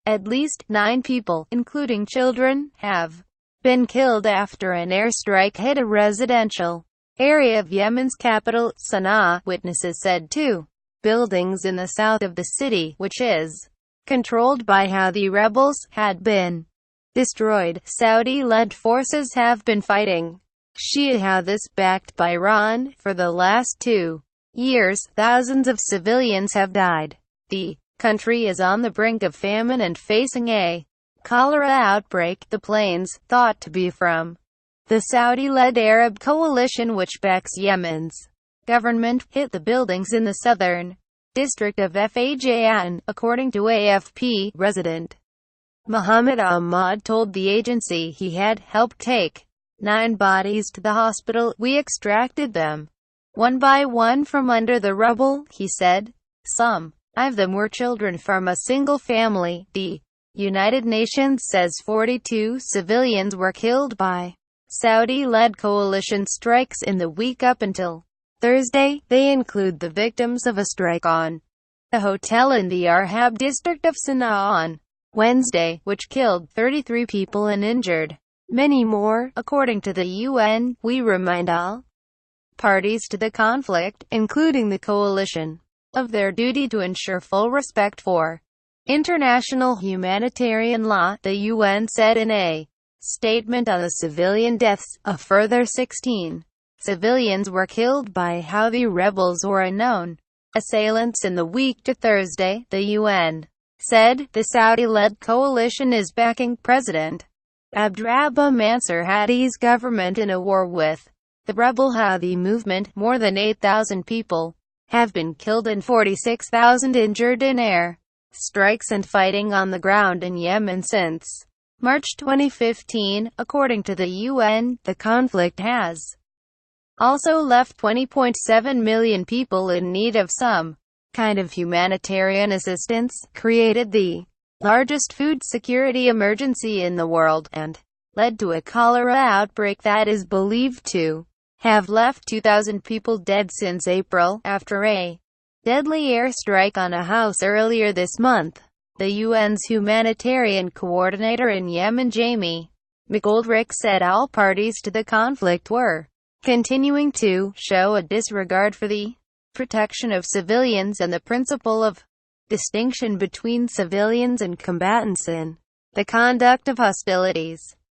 At least 9 people, including children, have been killed after an airstrike hit a residential area of Yemen's capital, Sanaa, witnesses said. 2 buildings in the south of the city, which is controlled by Houthi rebels, had been destroyed. Saudi-led forces have been fighting Shia Houthis, backed by Iran, for the last 2 years. Thousands of civilians have died. The country is on the brink of famine and facing a cholera outbreak. The planes, thought to be from the Saudi-led Arab coalition which backs Yemen's government, hit the buildings in the southern district of Fajan, according to AFP. Resident Mohammed Ahmad told the agency he had helped take 9 bodies to the hospital. "We extracted them one by one from under the rubble," he said. "Some of them were children from a single family." The United Nations says 42 civilians were killed by Saudi-led coalition strikes in the week up until Thursday. They include the victims of a strike on a hotel in the Arhab district of Sanaa on Wednesday, which killed 33 people and injured many more, according to the UN. "We remind all parties to the conflict, including the coalition, of their duty to ensure full respect for international humanitarian law," the UN said in a statement on the civilian deaths. A further 16 civilians were killed by Houthi rebels or unknown assailants in the week to Thursday, the UN said. The Saudi-led coalition is backing President Abdrabbuh Mansur Hadi's government in a war with the rebel Houthi movement. More than 8,000 people have been killed and 46,000 injured in air strikes and fighting on the ground in Yemen since March 2015, according to the UN. The conflict has also left 20.7 million people in need of some kind of humanitarian assistance, created the largest food security emergency in the world, and led to a cholera outbreak that is believed to have left 2,000 people dead since April, after a deadly airstrike on a house earlier this month. The UN's humanitarian coordinator in Yemen, Jamie McGoldrick, said all parties to the conflict were continuing to show a disregard for the protection of civilians and the principle of distinction between civilians and combatants in the conduct of hostilities.